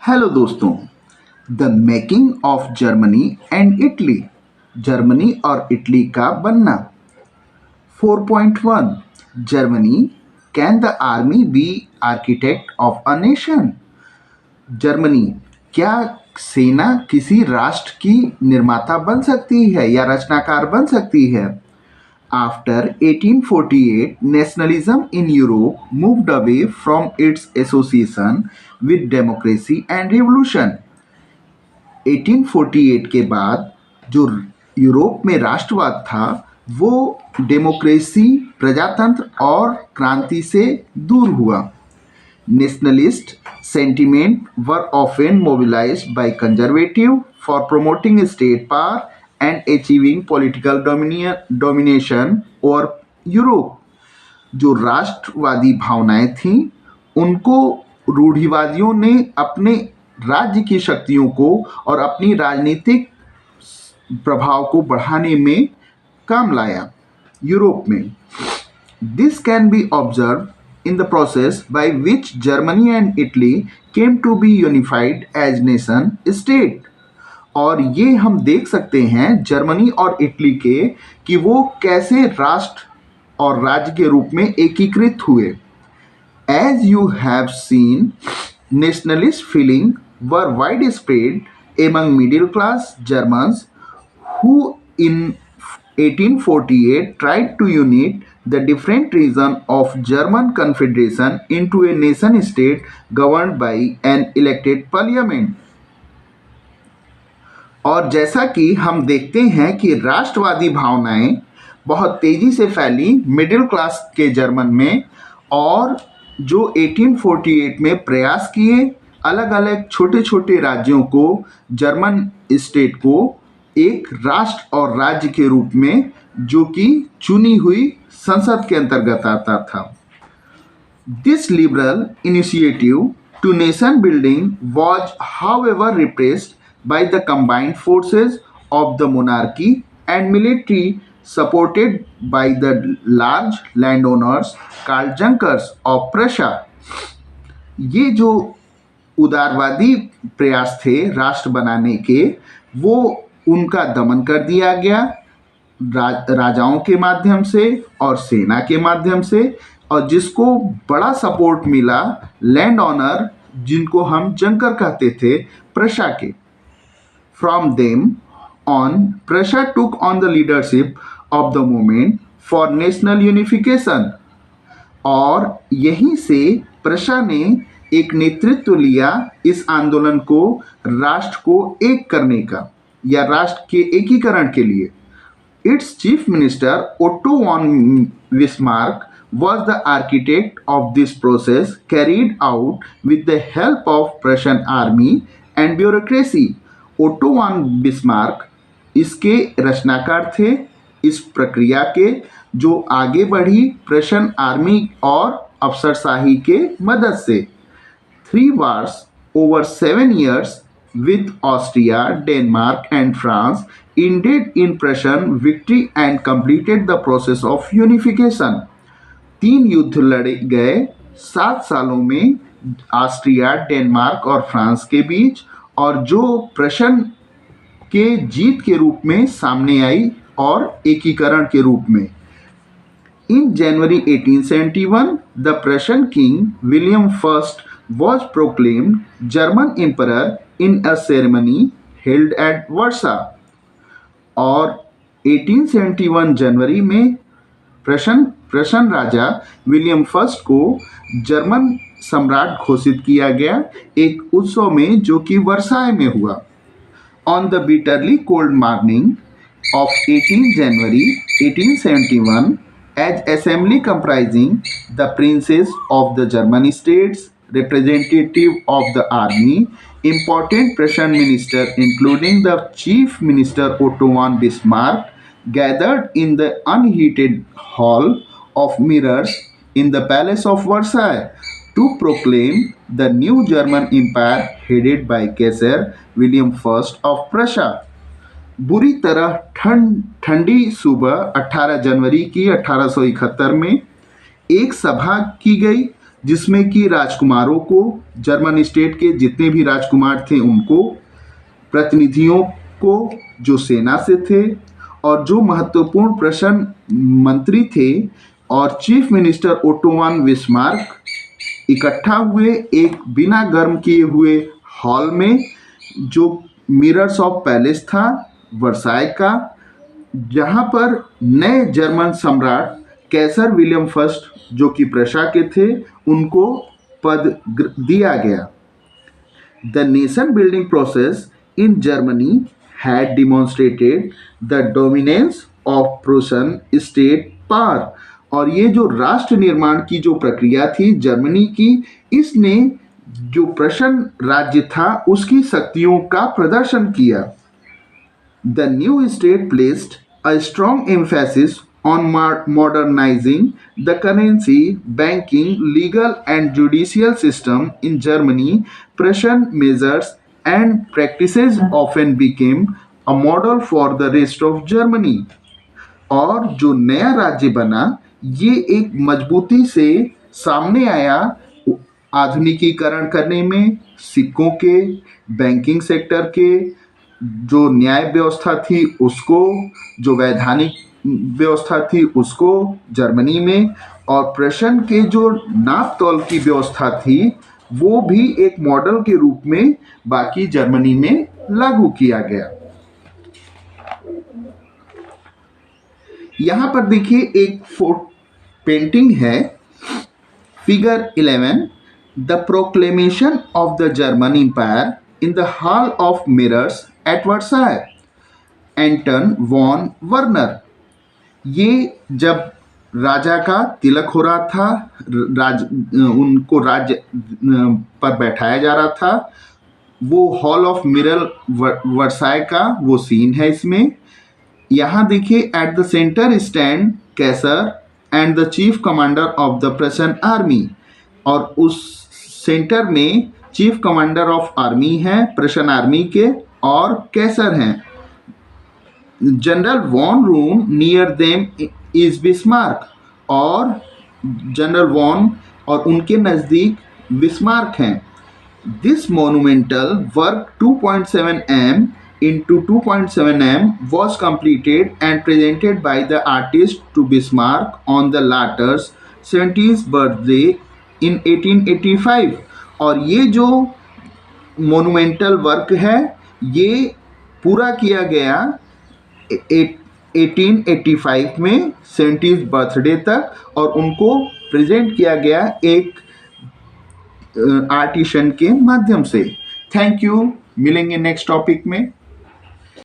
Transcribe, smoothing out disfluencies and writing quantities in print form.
Hello दोस्तों। The making of Germany and Italy, Germany और Italy का बनना। 4.1 Germany, can the army be architect of a nation? Germany, क्या सेना किसी राष्ट्र की निर्माता बन सकती है या रचनाकार बन सकती है? After 1848, nationalism in Europe moved away from its association with democracy and revolution. 1848 के बाद जो यूरोप में राष्ट्रवाद था वो डेमोक्रेसी, प्रजातंत्र और क्रांति से दूर हुआ। Nationalist sentiment were often mobilised by conservative for promoting state power and achieving political domination over Europe. जो राष्ट्रवादी भावनाएं थीं उनको रूढ़िवादियों ने अपने राज्य की शक्तियों को और अपनी राजनीतिक प्रभाव को बढ़ाने में काम लाया यूरोप में। This can be observe in the process by which Germany and Italy came to be unified as nation state। और ये हम देख सकते हैं जर्मनी और इटली के कि वो कैसे राष्ट्र और राज्य के रूप में एकीकृत हुए। As you have seen, nationalist feeling were widespread among middle class Germans who in 1848 tried to unite the different regions of German Confederation into a nation state governed by an elected parliament। और जैसा कि हम देखते हैं कि राष्ट्रवादी भावनाएं बहुत तेजी से फैली मिडिल क्लास के जर्मन में, और जो 1848 में प्रयास किए अलग अलग छोटे छोटे राज्यों को, जर्मन स्टेट को एक राष्ट्र और राज्य के रूप में जो कि चुनी हुई संसद के अंतर्गत आता था। This liberal initiative to nation building was however repressed by the combined forces of the monarchy and military supported by the large landowners called Junkers of Prussia। ये जो उदारवादी प्रयास थे राष्ट्र बनाने के, वो उनका दमन कर दिया गया राजाओं के माध्यम से और सेना के माध्यम से, और जिसको बड़ा सपोर्ट मिला लैंड ऑनर, जिनको हम जंकर कहते थे, प्रशा के। From them on Prussia took on the leadership of the movement for national unification. और यहीं से प्रशा ने एक नेतृत्व लिया इस आंदोलन को राष्ट्र को एक करने का या राष्ट्र के एकीकरण के लिए। Its chief minister Otto von Bismarck was the architect of this process carried out with the help of Prussian army and bureaucracy। Otto von Bismarck इसके रचनाकार थे इस प्रक्रिया के, जो आगे बढ़ी प्रशन आर्मी और अफसरशाही के मदद से। 3 wars over 7 years with Austria, Denmark and France ended in Prussian victory and completed the process of unification। 3 युद्ध लड़े गए 7 सालों में ऑस्ट्रिया, डेनमार्क और फ्रांस के बीच, और जो प्रशन के जीत के रूप में सामने आई और एकीकरण के रूप में। In January 1871, the Prussian king William I was proclaimed German emperor in a ceremony held at Warsaw। और 1871 जनवरी में प्रशन राजा विलियम फर्स्ट को जर्मन सम्राट घोषित किया गया एक उत्सव में जो कि वर्साय में हुआ। On the bitterly cold morning of 18 January 1871, as assembly comprising the princes of the German states, representative of the army, important Prussian minister including the chief minister Otto von Bismarck, gathered in the unheated hall of mirrors in the palace of Versailles to proclaim the new German empire headed by Kaiser William I of Prussia। बुरी तरह ठंडी सुबह 18 जनवरी की 1871 में एक सभा की गई जिसमें कि राजकुमारों को, जर्मन स्टेट के जितने भी राजकुमार थे उनको, प्रतिनिधियों को जो सेना से थे, और जो महत्वपूर्ण प्रश्न मंत्री थे और chief minister auto von Bismarck इकट्ठा हुए एक बिना गर्म किए हुए हॉल में, जो मिरर्स ऑफ पैलेस था वर्साय का, जहां पर नए जर्मन सम्राट कैसर विलियम फर्स्ट जो कि प्रशा के थे उनको पद दिया गया। The nation building process in Germany had demonstrated the dominance of Prussian state power। और ये जो राष्ट्र निर्माण की जो प्रक्रिया थी जर्मनी की, इसने जो प्रशन राज्य था उसकी शक्तियों का प्रदर्शन किया। The new state placed a strong emphasis on modernizing the currency, banking, legal and judicial system in Germany. Prussian measures and practices often became a model for the rest of Germany। और जो नया राज्य बना ये एक मजबूती से सामने आया आधुनिकीकरण करने में, सिक्कों के, बैंकिंग सेक्टर के, जो न्याय व्यवस्था थी उसको, जो वैधानिक व्यवस्था थी उसको जर्मनी में, और प्रशन के जो नाप तौल की व्यवस्था थी वो भी एक मॉडल के रूप में बाकी जर्मनी में लागू किया गया। यहाँ पर देखिए एक पेंटिंग है, figure 11, the proclamation of the German empire in the hall of mirrors at Versailles, Anton von Werner. ये जब राजा का तिलक हो रहा था, उनको राज्य पर बैठाया जा रहा था, वो हॉल ऑफ मिरर वर्साय का वो सीन है इसमें। यहाँ देखिए at the centre stand Kaiser and the chief commander of the Prussian army, और उस सेंटर में चीफ कमांडर ऑफ आर्मी हैं प्रशन आर्मी के, और कैसर हैं। General von Roon near them is Bismarck, और जनरल वॉन और उनके नज़दीक बिस्मार्क हैं। This monumental work 2.7 m into 2.7 m was completed and presented by the artist to Bismarck on the latter's 70th birthday in 1885। और ये जो monumental work है ये पूरा किया गया 1885 में 70th बर्थडे तक, और उनको प्रेजेंट किया गया एक आर्टिशन के माध्यम से। थैंक यू, मिलेंगे नेक्स्ट टॉपिक में।